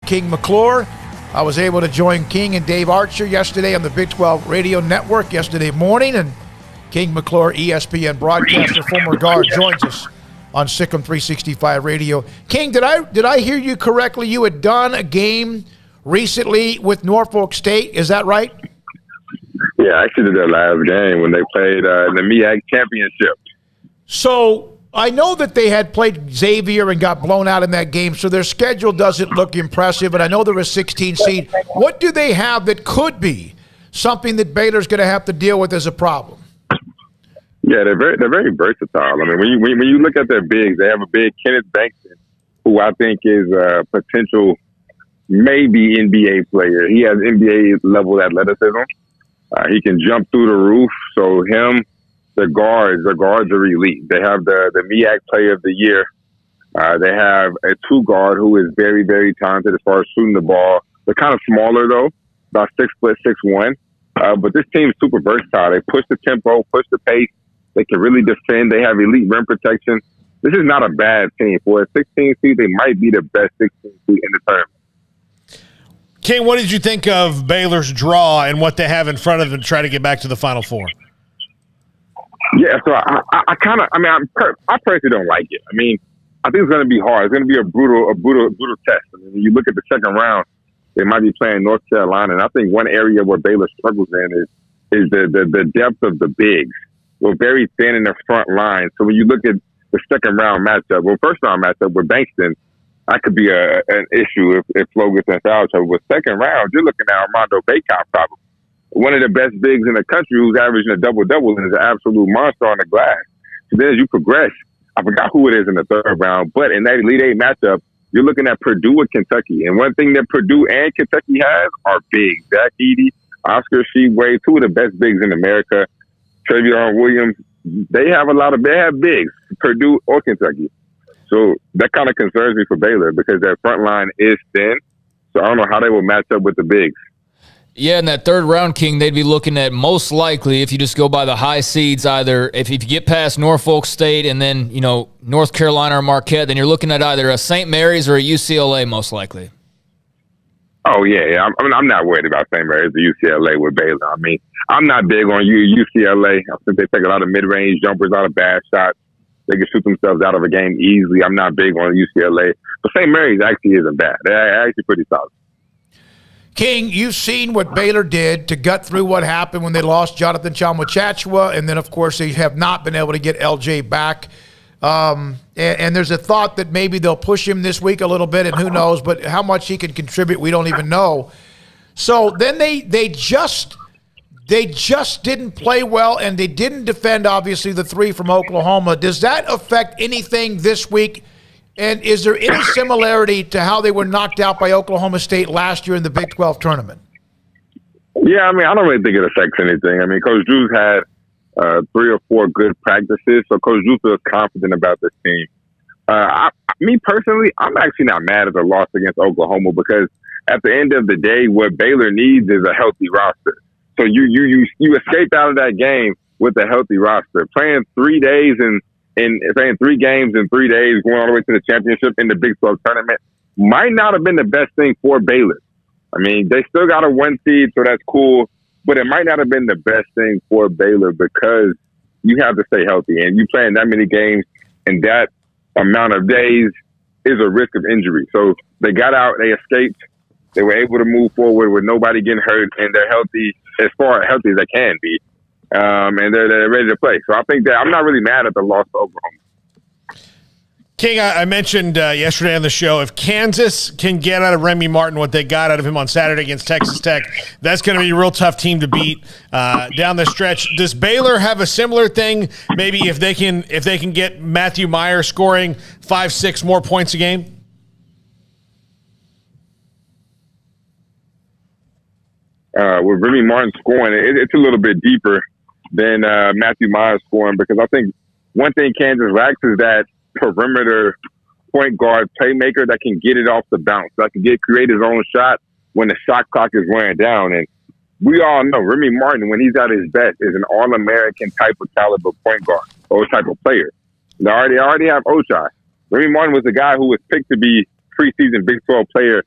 King McClure. I was able to join King and Dave Archer yesterday on the Big 12 Radio Network yesterday morning, and King McClure, ESPN broadcaster, former guard, joins us on Sic'Em 365 Radio. King, did I hear you correctly? You had done a game recently with Norfolk State. Is that right? Yeah, I actually did their last game when they played in the MEAC championship. So I know that they had played Xavier and got blown out in that game, so their schedule doesn't look impressive, and I know they're a 16 seed. What do they have that could be something that Baylor's going to have to deal with as a problem? Yeah, they're very versatile. I mean, when you look at their bigs, they have a big Kenneth Bankston, who I think is a potential maybe NBA player. He has NBA level athleticism. He can jump through the roof. So him, the guards are elite. They have the MEAC Player of the Year. They have a two guard who is very, very talented as far as shooting the ball. They're kind of smaller though, about 6 foot, 6'1". But this team is super versatile. They push the tempo, push the pace. They can really defend. They have elite rim protection. This is not a bad team. For a 16 seed, they might be the best 16 seed in the tournament. King, what did you think of Baylor's draw and what they have in front of them to try to get back to the Final Four? Yeah, so I personally don't like it. I mean, I think it's going to be hard. It's going to be a brutal test. I mean, when you look at the second round, they might be playing North Carolina, and I think one area where Baylor struggles in is the depth of the bigs. We're very thin in the front line. So when you look at the second round matchup, first round matchup with Bankston, that could be an issue if Flo gets in foul trouble. With second round, you're looking at Armando Bacot, probably one of the best bigs in the country, who's averaging a double-double and is an absolute monster on the glass. So then as you progress, I forgot who it is in the third round, but in that Elite Eight matchup, you're looking at Purdue and Kentucky. And one thing that Purdue and Kentucky has are bigs. Zach Edey, Oscar Tshiebwe, two of the best bigs in America. Trevion Williams, they have bigs, Purdue or Kentucky. So that kind of concerns me for Baylor because their front line is thin. So I don't know how they will match up with the bigs. Yeah, in that third round, King, they'd be looking at most likely, if you just go by the high seeds, either if you get past Norfolk State and then, North Carolina or Marquette, then you're looking at either a St. Mary's or a UCLA most likely. Oh, yeah. I'm not worried about St. Mary's or UCLA with Baylor. I mean, I'm not big on UCLA. I think they take a lot of mid-range jumpers, a lot of bad shots. They can shoot themselves out of a game easily. I'm not big on UCLA. But St. Mary's actually isn't bad. They're actually pretty solid. King, you've seen what Baylor did to gut through what happened when they lost Jonathan Tchamwa, and then, of course, they have not been able to get LJ back. And there's a thought that maybe they'll push him this week a little bit, and who knows, but how much he can contribute, we don't even know. So then they just didn't play well, and they didn't defend, obviously, the three from Oklahoma. Does that affect anything this week? And is there any similarity to how they were knocked out by Oklahoma State last year in the Big 12 tournament? Yeah, I mean, I don't really think it affects anything. I mean, Coach Drew's had 3 or 4 good practices, so Coach Drew feels confident about this team. Me personally, I'm actually not mad at the loss against Oklahoma because at the end of the day, what Baylor needs is a healthy roster. So you escape out of that game with a healthy roster. Playing 3 days and playing 3 games in 3 days, going all the way to the championship in the Big 12 tournament might not have been the best thing for Baylor. I mean, they still got a 1 seed, so that's cool, but it might not have been the best thing for Baylor because you have to stay healthy, and you playing that many games in that amount of days is a risk of injury. So they got out, they escaped, they were able to move forward with nobody getting hurt, and they're healthy as healthy as they can be. And they're ready to play. So I think that I'm not really mad at the loss to Oklahoma. King, I mentioned yesterday on the show, if Kansas can get out of Remy Martin what they got out of him on Saturday against Texas Tech, that's going to be a real tough team to beat down the stretch. Does Baylor have a similar thing? Maybe if they can get Matthew Meyer scoring 5-6 more points a game? With Remy Martin scoring, it's a little bit deeper than Matthew Meyer scoring because I think one thing Kansas lacks is that perimeter point guard playmaker that can get it off the bounce, that can create his own shot when the shot clock is wearing down. And we all know Remy Martin, when he's at his best, is an All-American type of caliber point guard or type of player. They already have Ochai. Remy Martin was the guy who was picked to be preseason Big 12 player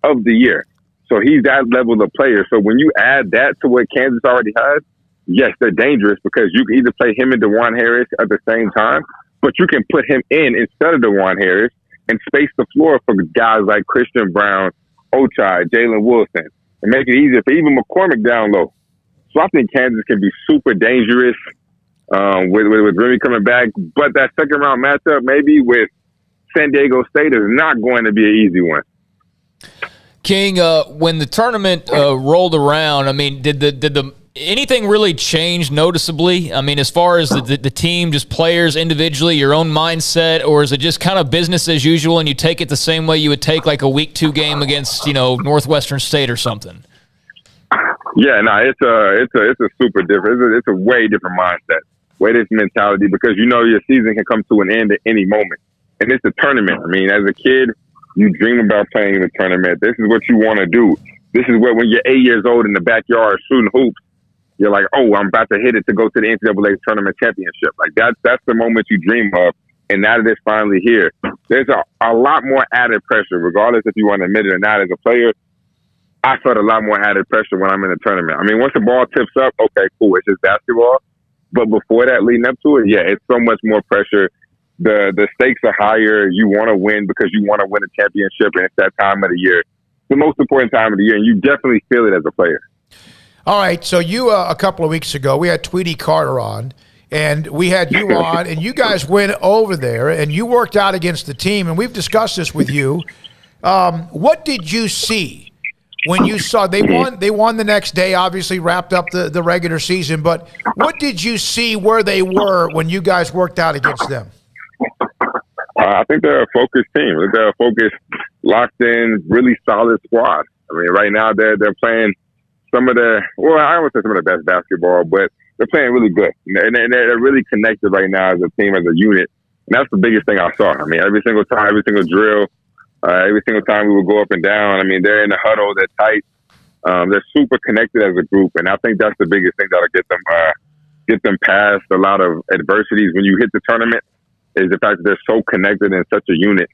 of the year. So he's that level of player. So when you add that to what Kansas already has, yes, they're dangerous because you can either play him and DeJuan Harris at the same time, but you can put him in instead of DeJuan Harris and space the floor for guys like Christian Brown, Ochai, Jalen Wilson, and make it easier for even McCormick down low. So I think Kansas can be super dangerous with Remy coming back. But that second round matchup, maybe with San Diego State, is not going to be an easy one. King, when the tournament rolled around, I mean, did the anything really change noticeably? I mean, as far as the team, just players individually, your own mindset, or is it just kind of business as usual and you take it the same way you would take like a week 2 game against, Northwestern State or something? Yeah, no, it's a super different. It's a way different mindset, way different mentality because your season can come to an end at any moment, and it's a tournament. I mean, as a kid, you dream about playing in the tournament. This is what you want to do. This is what when you're 8 years old in the backyard shooting hoops, you're like, oh, I'm about to hit it to go to the NCAA tournament championship. Like that's the moment you dream of, and now that it's finally here, there's a lot more added pressure, regardless if you want to admit it or not. As a player, I felt a lot more added pressure when I'm in a tournament. I mean, once the ball tips up, okay, cool, it's just basketball. But before that, leading up to it, yeah, it's so much more pressure. The stakes are higher. You want to win because you want to win a championship, and it's that time of the year. It's the most important time of the year, and you definitely feel it as a player. All right, so you a couple of weeks ago, we had Tweety Carter on, and we had you on, and you guys went over there, and you worked out against the team, and we've discussed this with you. What did you see when you saw they won the next day, obviously wrapped up the regular season, but what did you see where they were when you guys worked out against them? I think they're a focused team. They're a focused, locked in, really solid squad. I mean, right now they're playing I would say some of the best basketball, but they're playing really good. And they're really connected right now as a team, as a unit. And that's the biggest thing I saw. I mean, every single time, every single drill, every single time we would go up and down, I mean, they're in the huddle, they're tight. They're super connected as a group. And I think that's the biggest thing that'll get them past a lot of adversities when you hit the tournament, is the fact that they're so connected in such a unit.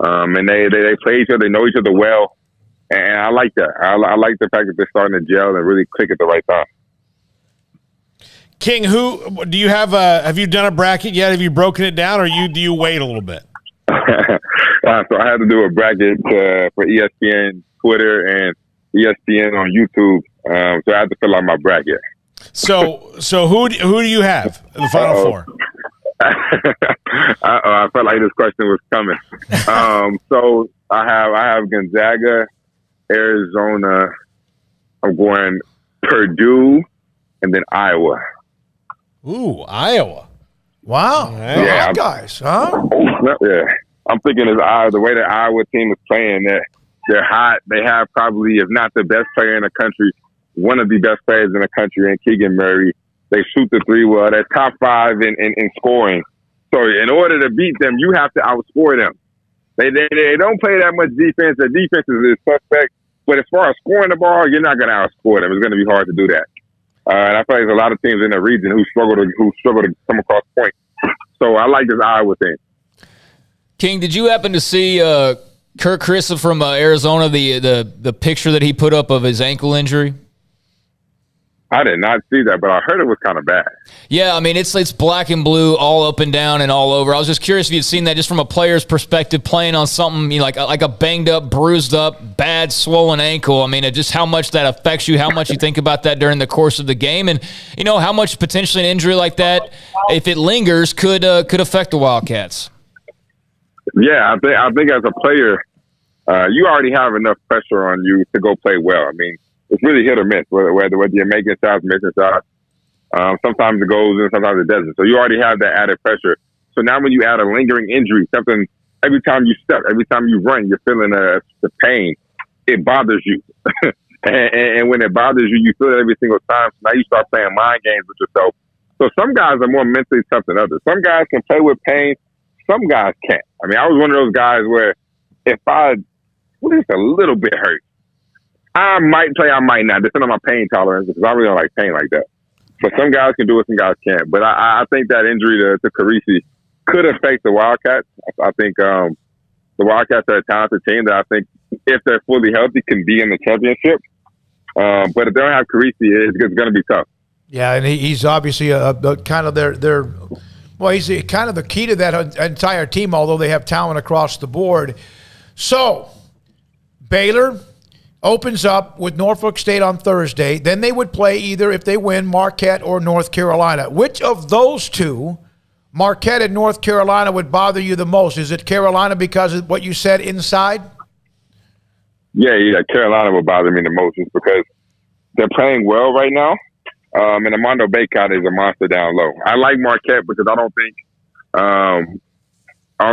And they play each other, they know each other well. And I like that. I like the fact that they're starting to gel and really click at the right time. King, who do you have you done a bracket yet? Have you broken it down, or do you wait a little bit? So I had to do a bracket for ESPN Twitter and ESPN on YouTube. So I had to fill out my bracket. So who do you have in the Final Four? I felt like this question was coming. So I have Gonzaga, Arizona. I'm going Purdue, and then Iowa. Ooh, Iowa! Wow, yeah, guys, huh? Yeah, I'm thinking the way the Iowa team is playing, they're hot. They have probably, if not the best player in the country, one of the best players in the country, in Keegan Murray. They shoot the three well. They're top 5 in scoring. So in order to beat them, you have to outscore them. They don't play that much defense. Their defense is suspect. But as far as scoring the ball, you're not going to outscore them. It's going to be hard to do that. And I feel like there's a lot of teams in the region who struggle to come across points. So I like this Iowa thing. King, did you happen to see Kirk Krissa from Arizona, the picture that he put up of his ankle injury? I did not see that, but I heard it was kind of bad. Yeah, I mean, it's black and blue all up and down and all over. I was just curious if you'd seen that just from a player's perspective, playing on something like a banged up, bruised up, bad, swollen ankle. I mean, just how much that affects you, how much you think about that during the course of the game, and how much potentially an injury like that, if it lingers, could affect the Wildcats. Yeah, I think as a player, you already have enough pressure on you to go play well. I mean, it's really hit or miss, whether you're making shots, missing shots. Sometimes it goes and sometimes it doesn't. So you already have that added pressure. So now when you add a lingering injury, something every time you step, every time you run, you're feeling the pain. It bothers you. and when it bothers you, you feel it every single time. So now you start playing mind games with yourself. So some guys are more mentally tough than others. Some guys can play with pain. Some guys can't. I mean, I was one of those guys where if I was just a little bit hurt, I might play, I might not, depending on my pain tolerance, because I really don't like pain like that. But some guys can do it, some guys can't. But I think that injury to Carisi could affect the Wildcats. I think The Wildcats are a talented team that I think, if they're fully healthy, can be in the championship. But if they don't have Carisi, it's going to be tough. Yeah, and he's obviously a kind of their well, he's kind of the key to that entire team, although they have talent across the board. So, Baylor opens up with Norfolk State on Thursday. Then they would play either, if they win, Marquette or North Carolina. Which of those two, Marquette and North Carolina, would bother you the most? Is it Carolina because of what you said inside? Yeah, Carolina would bother me the most just because they're playing well right now. And Armando Bacot is a monster down low. I like Marquette because I don't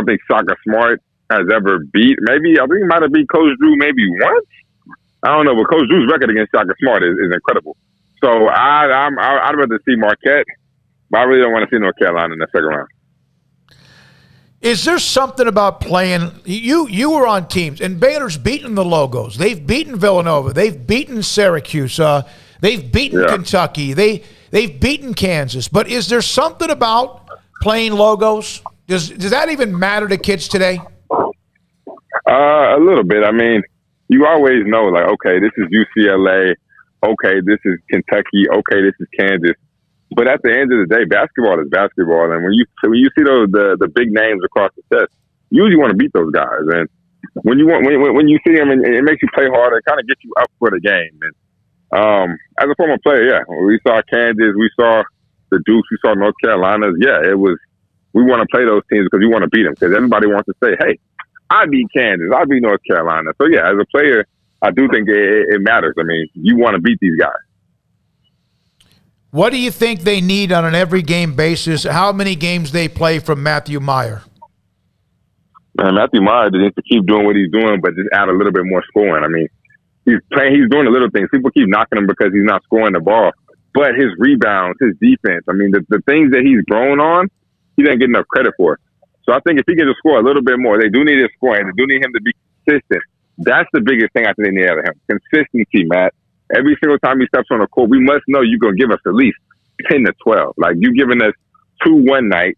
think Shaka Smart has ever beat. I think he might have beat Coach Drew maybe once. I don't know, but Coach Drew's record against Shaka Smart is incredible. So I'd rather see Marquette, but I really don't want to see North Carolina in the second round. Is there something about playing? You were on teams, and Baylor's beaten the Logos. They've beaten Villanova. They've beaten Syracuse. They've beaten Kentucky. They've beaten Kansas. But is there something about playing Logos? Does that even matter to kids today? A little bit. I mean, you always know, like, okay, this is UCLA. Okay, this is Kentucky. Okay, this is Kansas. But at the end of the day, basketball is basketball. And when you see the big names across the set, you usually want to beat those guys. And when you see them, and it makes you play harder, it kind of gets you up for the game. And as a former player, yeah, we saw Kansas, we saw the Dukes, we saw North Carolina. Yeah, we want to play those teams because we want to beat them, because everybody wants to say, hey, I beat Kansas, I beat North Carolina. So yeah, as a player, I do think it matters. I mean, you want to beat these guys. What do you think they need on an every game basis? How many games they play from Matthew Meyer? Man, Matthew Meyer needs to keep doing what he's doing, but just add a little bit more scoring. I mean, he's doing the little things. People keep knocking him because he's not scoring the ball. But his rebounds, his defense, I mean, the things that he's grown on, he doesn't get enough credit for. So I think if he can just score a little bit more, they do need his scoring. They do need him to be consistent. That's the biggest thing I think they need out of him. Consistency, Matt. Every single time he steps on the court, we must know you're going to give us at least 10 to 12. Like, you're giving us 2 one night,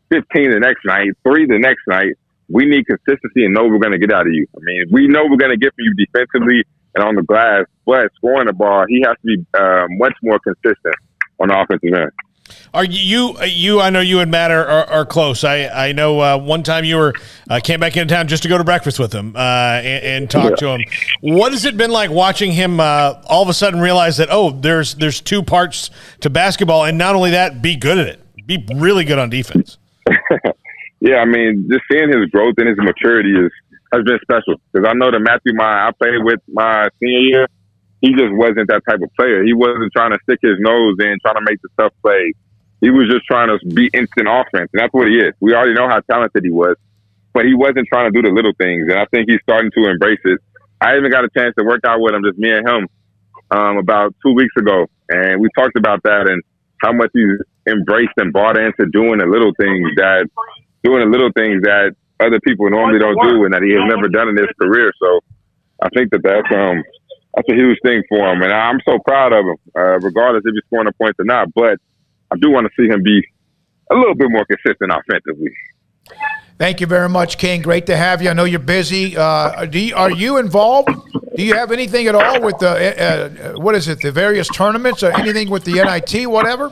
15 the next night, 3 the next night. We need consistency and know we're going to get out of you. I mean, we know we're going to get from you defensively and on the glass, but scoring the ball, he has to be much more consistent on the offensive end. Are you? I know you and Matt are close. I know one time you came back into town just to go to breakfast with him and talk to him. What has it been like watching him all of a sudden realize that, there's 2 parts to basketball, and not only that, be good at it, be really good on defense? Yeah, I mean, just seeing his growth and his maturity has been special, because I know that Matthew Meyer I played with my senior year, he just wasn't that type of player. He wasn't trying to stick his nose in, trying to make the tough plays. He was just trying to be instant offense, and that's what he is. We already know how talented he was, but he wasn't trying to do the little things, and I think he's starting to embrace it. I even got a chance to work out with him, just me and him, about 2 weeks ago, and we talked about that and how much he's embraced and bought into doing the little things that other people normally don't do and that he has never done in his career. So I think that's a huge thing for him, and I'm so proud of him, regardless if he's scoring the points or not. But I do want to see him be a little bit more consistent offensively. Thank you very much, King. Great to have you. I know you're busy. Are you involved? Do you have anything at all with the various tournaments or anything with the NIT, whatever?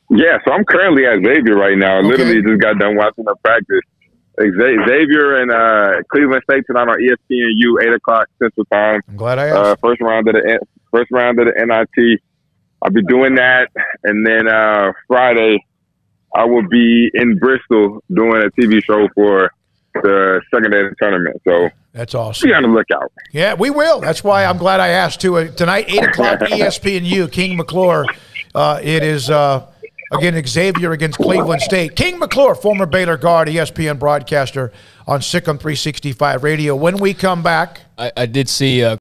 Yeah, so I'm currently at Xavier right now. Okay. Literally just got done watching the practice. Xavier and Cleveland State tonight on ESPNU, 8 o'clock Central Time. I'm glad I asked. First round of the NIT. I'll be doing that, and then Friday I will be in Bristol doing a TV show for the second day of the tournament. So that's awesome. Be on the lookout. Yeah, we will. That's why I'm glad I asked too. Tonight, 8 o'clock ESPNU, King McClure. It is again Xavier against Cleveland State. King McClure, former Baylor guard, ESPN broadcaster on Sic'Em 365 Radio. When we come back, I did see